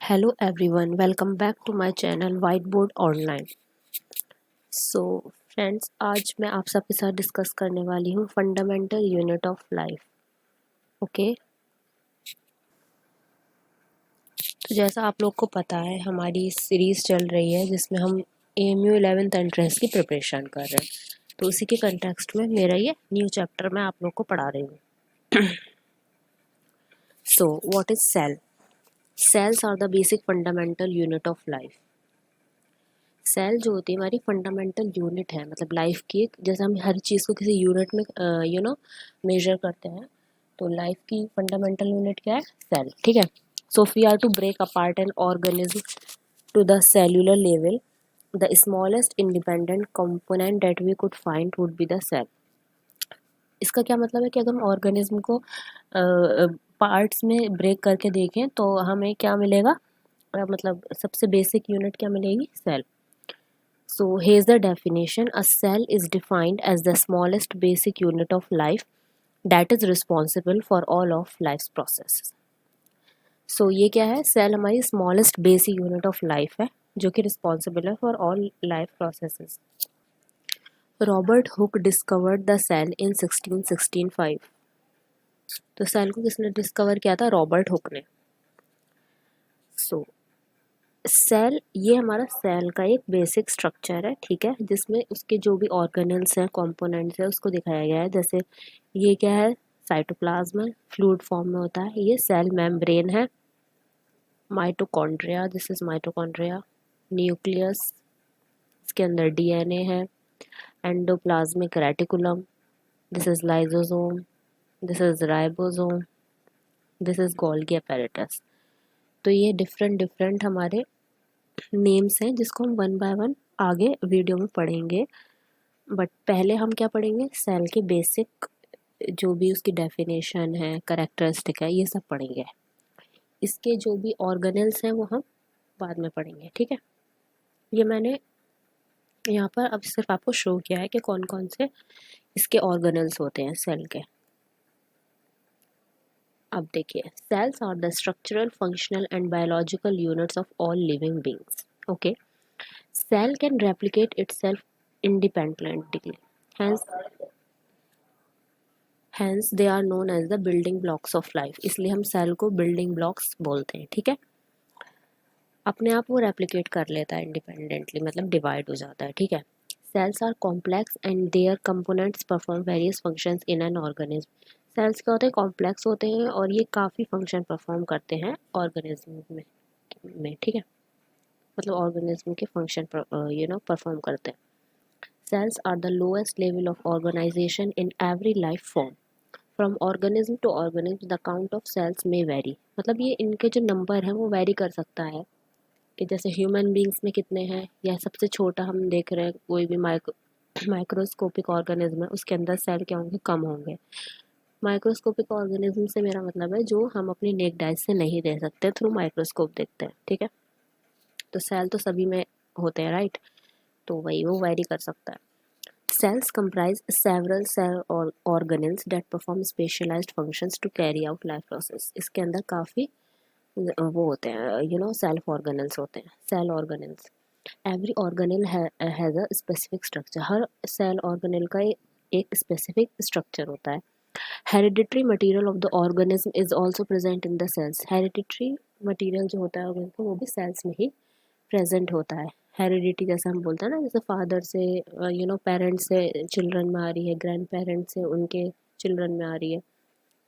Hello everyone, welcome back to my channel Whiteboard Online. So friends, आज मैं आप सबके साथ डिस्कस करने वाली हूँ fundamental unit of life. Okay, तो जैसा आप लोग को पता है हमारी सीरीज़ चल रही है जिसमें हम AMU 11th एंट्रेंस की प्रिपरेशन कर रहे हैं. तो उसी के कंटेक्स्ट में मेरा ये न्यू चैप्टर मैं आप लोग को पढ़ा रही हूँ. So what is cell? Cells are the basic fundamental unit of life. Cell जो होती है हमारी फंडामेंटल यूनिट है, मतलब लाइफ की एक, जैसे हम हर चीज़ को किसी यूनिट में मेजर करते हैं, तो लाइफ की फंडामेंटल यूनिट क्या है? सेल. ठीक है. So we are to break apart an organism to the cellular level, the smallest independent component that we could find would be the cell. इसका क्या मतलब है कि अगर हम ऑर्गेनिज्म को पार्ट्स में ब्रेक करके देखें तो हमें क्या मिलेगा? मतलब सबसे बेसिक यूनिट क्या मिलेगी? Cell. So here's the definition. A cell is defined as the smallest basic unit of life that is responsible for all of life's processes. So ये क्या है? सेल हमारी smallest basic unit of life है जो कि responsible है for all life processes. Robert Hooke discovered the cell in 1665. तो cell को किसने डिस्कवर किया था? रॉबर्ट हुक ने. So सेल, ये हमारा सेल का एक बेसिक स्ट्रक्चर है, ठीक है, जिसमें उसके जो भी ऑर्गेनल्स हैं, कंपोनेंट्स हैं, उसको दिखाया गया है. जैसे ये क्या है? साइटोप्लाज्म है, फ्लूइड फॉर्म में होता है. ये सेल मेम्ब्रेन है. Mitochondria, this is mitochondria. Nucleus, इसके अंदर DNA है. Endoplasmic reticulum, this is lysosome. This is ribosome. This is Golgi apparatus. तो ये डिफरेंट हमारे नेम्स हैं जिसको हम वन बाय वन आगे वीडियो में पढ़ेंगे. बट पहले हम क्या पढ़ेंगे? सेल के बेसिक जो भी उसकी डेफिनेशन है, करेक्टरिस्टिक है, ये सब पढ़ेंगे. इसके जो भी ऑर्गेनल्स हैं वो हम बाद में पढ़ेंगे. ठीक है. ये मैंने यहाँ पर अब सिर्फ आपको शो किया है कि कौन कौन से इसके ऑर्गेनल्स होते हैं सेल के. अब देखिए, cells are the structural, functional and biological units of all living beings. Okay. Cell can replicate itself independently. Hence they are known as the building blocks of life. इसलिए हम सेल को building blocks बोलते हैं. ठीक है. अपने आप वो रेप्लिकेट कर लेता है इंडिपेंडेंटली, मतलब डिवाइड हो जाता है. ठीक है. Cells are complex and their components perform various functions in an organism. Cells क्या होते हैं? कॉम्प्लेक्स होते हैं और ये काफ़ी फंक्शन परफॉर्म करते हैं ऑर्गेनिज्म में. ठीक है. मतलब ऑर्गेनिज्म के फंक्शन परफॉर्म करते हैं. Cells are the lowest level of organization in every life form. From organism to organism, the count of cells may vary. मतलब ये इनके जो नंबर हैं वो वेरी कर सकता है कि जैसे ह्यूमन बींग्स में कितने हैं, या सबसे छोटा हम देख रहे हैं कोई भी माइक्रोस्कोपिक ऑर्गेनिज्म है, उसके अंदर सेल क्या होंगे? कम होंगे. माइक्रोस्कोपिक ऑर्गेनिज्म से मेरा मतलब है जो हम अपनी नेक्ड आई से नहीं देख सकते, थ्रू माइक्रोस्कोप देखते हैं. ठीक है. तो सेल तो सभी में होते हैं, राइट. तो वही वो वेरी कर सकता है. Cells comprise several cell or organelles that perform specialized functions to carry out life process. इसके अंदर काफ़ी वो होते हैं, सेल्फ ऑर्गेनल्स होते हैं, cell organelles. Every organelle has a specific structure. हर सेल ऑर्गेनल का एक स्पेसिफिक स्ट्रक्चर होता है. Hereditary material of the organism is also present in the cells. Hereditary material जो होता है ऑर्गेनिज्म का, वो भी सेल्स में ही प्रेजेंट होता है. हेरिडिटी जैसे हम बोलते हैं ना, जैसे फादर से पेरेंट्स से चिल्ड्रन में आ रही है, ग्रैंड पेरेंट्स से उनके चिल्ड्रन में आ रही है,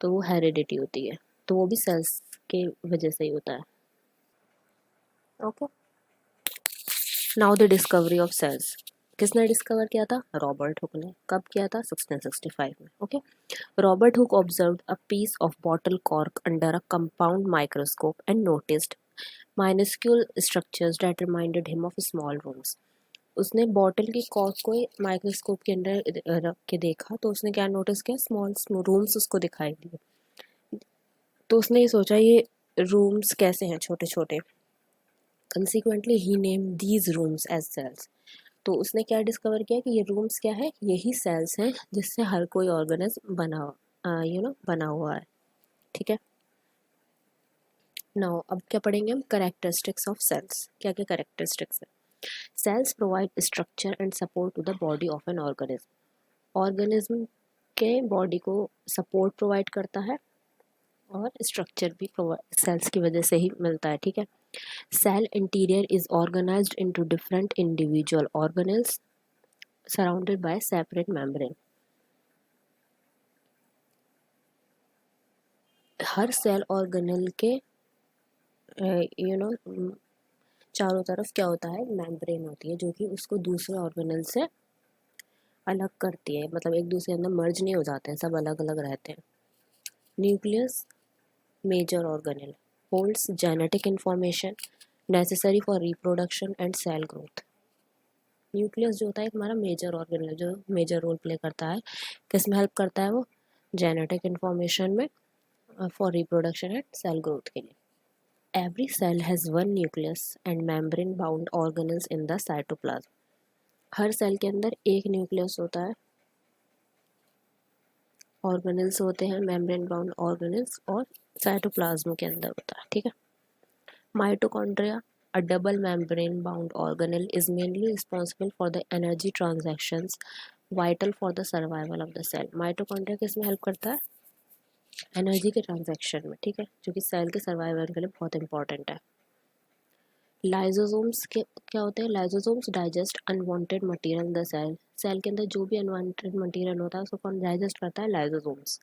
तो वो हेरिडिटी होती है. तो वो भी सेल्स के वजह से ही होता है. Okay. Now the discovery of cells. किसने डिस्कवर किया था? रॉबर्ट हुक ने. कब किया था? 1665 में. Okay. Robert Hooke observed a piece of bottle cork under a compound microscope and noticed minuscule structures that reminded him of small rooms. उसने bottle की कॉर्क को माइक्रोस्कोप के अंदर रख के देखा तो उसने क्या नोटिस किया? स्मॉल रूम्स उसको दिखाई दिए. तो उसने ये सोचा ये रूम्स कैसे हैं, छोटे छोटे. Consequently he name these rooms as cells. तो उसने क्या डिस्कवर किया कि ये रूम्स क्या है? यही सेल्स हैं जिससे हर कोई ऑर्गेनिज्म बना हुआ है. ठीक है. नाउ अब क्या पढ़ेंगे हम, करेक्टरिस्टिक्स ऑफ सेल्स। क्या क्या करेक्टरिस्टिक्स है? Cells provide structure and support to the body of an organism. Organism के बॉडी को सपोर्ट प्रोवाइड करता है और स्ट्रक्चर भी सेल्स की वजह से ही मिलता है, ठीक है। Cell interior is organised into different individual organelles surrounded by separate membrane. हर सेल ऑर्गेनल के चारों तरफ क्या होता है, मेम्ब्रेन होती है, जो कि उसको दूसरे ऑर्गेनल से अलग करती है, मतलब एक दूसरे के अंदर मर्ज नहीं हो जाते हैं, सब अलग अलग रहते हैं। Nucleus major organelle holds genetic information necessary for reproduction and cell growth. Nucleus जो होता है हमारा मेजर ऑर्गेनल, जो मेजर रोल प्ले करता है, किस में हेल्प करता है वो, जेनेटिक इंफॉर्मेशन में, for reproduction and cell growth के लिए। Every cell has one nucleus and membrane bound organelles in the cytoplasm. हर सेल के अंदर एक न्यूक्लियस होता है, ऑर्गेनेल्स होते हैं, मेम्ब्रेन बाउंड ऑर्गेनेल्स, और साइटोप्लाज्म के अंदर होता है, ठीक है। Mitochondria, a double membrane bound organelle, is mainly responsible for the energy transactions vital for the survival of the cell. Mitochondria किस में हेल्प करता है, एनर्जी के ट्रांजैक्शन में, ठीक है, जो कि सेल के सर्वाइवल के लिए बहुत इंपॉर्टेंट है। लाइजोसोम्स के क्या होते हैं, lysosomes digest unwanted material in the cell. Cell के अंदर जो भी अनवांटेड मटेरियल होता है उसको कौन डाइजेस्ट करता है, lysosomes.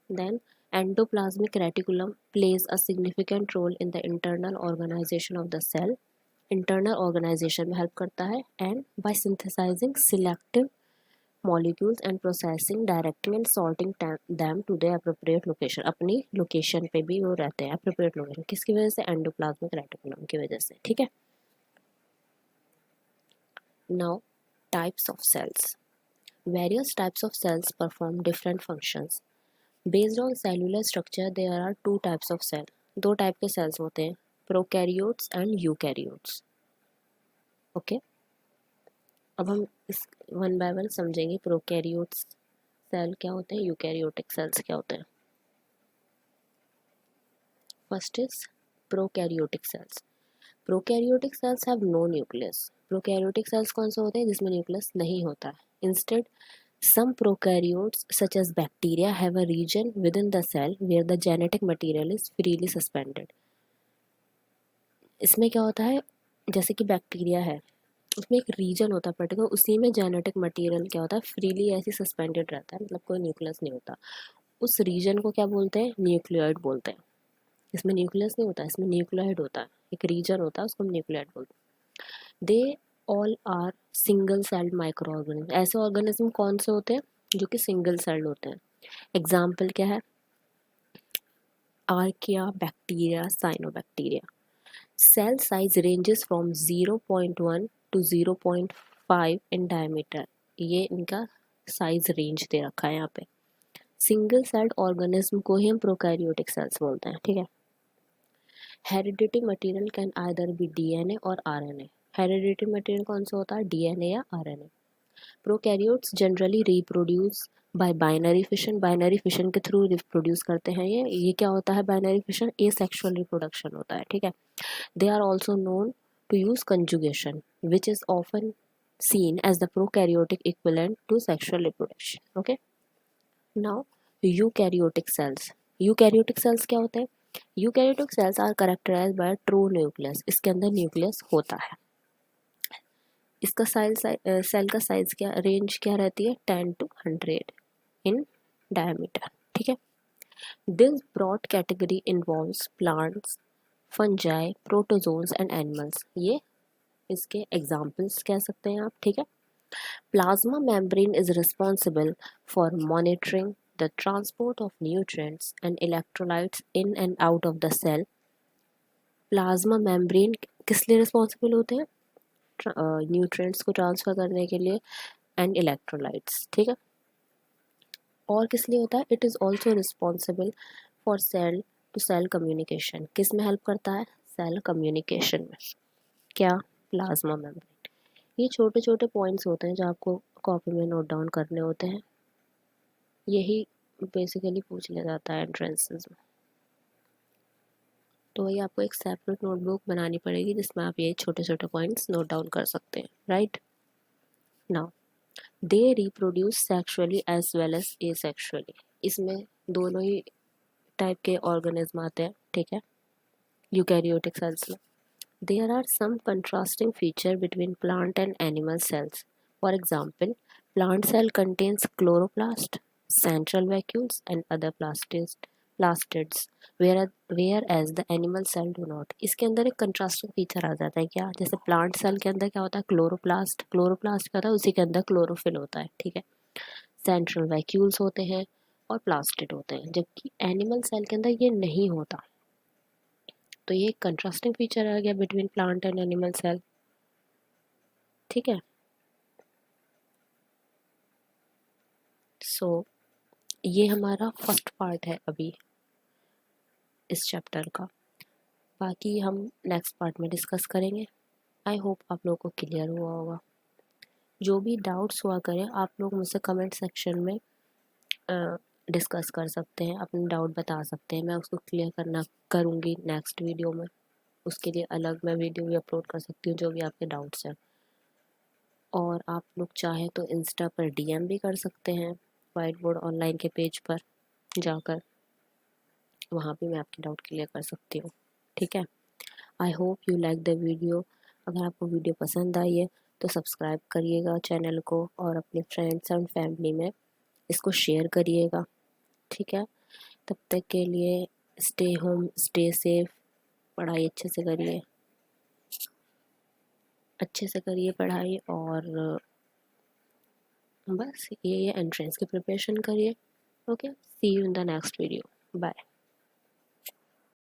Then endoplasmic reticulum plays a significant role in the internal organisation of the cell. Internal organisation में हेल्प करता है, and by synthesising selective molecules and processing directing and sorting them to the appropriate location. अपनी location पे भी वो रहते हैं, appropriate location, किसकी वजह से, एंडोप्लाज्मिक रेटिकुलम की वजह से, ठीक है। Now, types of cells. Various types of cells perform different functions. Based on cellular structure, there are two types of cell. दो टाइप के cells होते हैं, prokaryotes and eukaryotes. Okay? अब हम इस वन बाय वन समझेंगे prokaryotes सेल क्या होते हैं, यूकैरियोटिक सेल्स क्या होते हैं। First is prokaryotic cells. Prokaryotic cells have no nucleus. Prokaryotic cells कौन से होते हैं, जिसमें न्यूक्लियस नहीं होता है। Instead some prokaryotes such as bacteria have a region within the cell where the genetic material is freely suspended. इसमें क्या होता है, जैसे कि बैक्टीरिया है, उसमें एक रीजन होता है पर्टिकुलर, उसी में जेनेटिक मटेरियल क्या होता है, फ्रीली ऐसे सस्पेंडेड रहता है, मतलब कोई न्यूक्लियस नहीं होता। उस रीजन को क्या बोलते हैं, न्यूक्लियोइड बोलते हैं। इसमें न्यूक्लियस नहीं होता, इसमें न्यूक्लियोइड होता है, एक रीजन होता है, उसको हम न्यूक्लियोइड बोलते हैं। They all are single celled micro organism. ऐसे ऑर्गेनिज्म कौन से होते हैं, जो कि सिंगल सेल्ड होते हैं। एग्जाम्पल क्या है, archaea, bacteria, cyanobacteria. Cell size ranges from 0.1 to 0.5 in diameter. ये इनका साइज रेंज दे रखा है यहाँ पे। सिंगल सेल्ड ऑर्गेनिज्म को ही हम प्रोकैरियोटिक सेल्स बोलते हैं, ठीक है। Heredity material can either be DNA और आरएनए। हेरिडिटी मटेरियल कौन सा होता है, डीएनए या RNA. Prokaryotes generally reproduce by binary fission. Binary fission के थ्रू रिप्रोड्यूस करते हैं ये क्या होता है, बाइनरी फिशन एसेक्सुअल रिप्रोडक्शन होता है, ठीक है। They are also known to use conjugation which is often seen as the prokaryotic equivalent to sexual reproduction. Okay, now eukaryotic cells. eukaryotic cells क्या होते हैं, eukaryotic cells are characterized by true nucleus। इसके अंदर nucleus होता है। इसका size, cell का size क्या, रेंज क्या रहती है, 10 to 100 इन डायमीटर, ठीक है। This broad category involves plants, fungi, protozoans and animals. ये इसके एग्जाम्पल्स कह सकते हैं आप, ठीक है। Plasma membrane is responsible for monitoring the transport of nutrients and electrolytes in and out of the cell. Plasma membrane किस लिए रिस्पॉन्सिबल होते हैं, न्यूट्रिएंट्स को ट्रांसफर करने के लिए एंड इलेक्ट्रोलाइट्स, ठीक है। और किस लिए होता है, it is also responsible for cell to cell communication. किस में हेल्प करता है, सेल कम्युनिकेशन में, क्या, प्लाज्मा मेम्ब्रेन। ये छोटे छोटे पॉइंट्स होते हैं जो आपको कॉपी में नोट डाउन करने होते हैं, यही बेसिकली पूछ लिया जाता है एंट्रेंसेस में, तो वही आपको एक सेपरेट नोटबुक बनानी पड़ेगी जिसमें आप ये छोटे छोटे पॉइंट्स नोट डाउन कर सकते हैं, right. Now they reproduce sexually as well as asexually, इसमें दोनों ही टाइप के ऑर्गेनिज्म आते हैं, ठीक है, यूकैरियोटिक सेल्स में। There are some contrasting features between plant and animal cells. For example, plant cell contains chloroplast, central vacuoles, and other plastids, whereas the animal cell do not. इसके अंदर एक contrasting feature आ जाता है क्या, जैसे plant cell के अंदर क्या होता है, क्लोरोप्लास्ट, क्लोरोप्लास्ट क्या होता है, उसी के अंदर क्लोरोफिल होता है, ठीक है, सेंट्रल वैक्यूल्स होते हैं और प्लास्टिड होते हैं, जबकि एनिमल सेल के अंदर ये नहीं होता। तो ये एक कंट्रास्टिंग फीचर आ गया between plant and animal cell, ठीक है। सो ये हमारा फर्स्ट पार्ट है अभी इस चैप्टर का, बाकी हम नेक्स्ट पार्ट में डिस्कस करेंगे। आई होप आप लोगों को क्लियर हुआ होगा। जो भी डाउट्स हुआ करें आप लोग मुझसे कमेंट सेक्शन में डिस्कस कर सकते हैं, अपने डाउट बता सकते हैं, मैं उसको क्लियर करूँगी नेक्स्ट वीडियो में। उसके लिए अलग मैं वीडियो भी अपलोड कर सकती हूँ जो भी आपके डाउट्स हैं। और आप लोग चाहें तो इंस्टा पर डीएम भी कर सकते हैं, वाइट बोर्ड ऑनलाइन के पेज पर जाकर, वहाँ भी मैं आपकी डाउट क्लियर कर सकती हूँ, ठीक है। I hope you like the video. अगर आपको वीडियो पसंद आई है तो सब्सक्राइब करिएगा चैनल को और अपने फ्रेंड्स एंड फैमिली में इसको शेयर करिएगा, ठीक है। तब तक के लिए स्टे होम, स्टे सेफ, पढ़ाई अच्छे से करिए पढ़ाई, और बस ये एंट्रेंस की प्रिपरेशन करिए। Okay, see you in the next video, bye.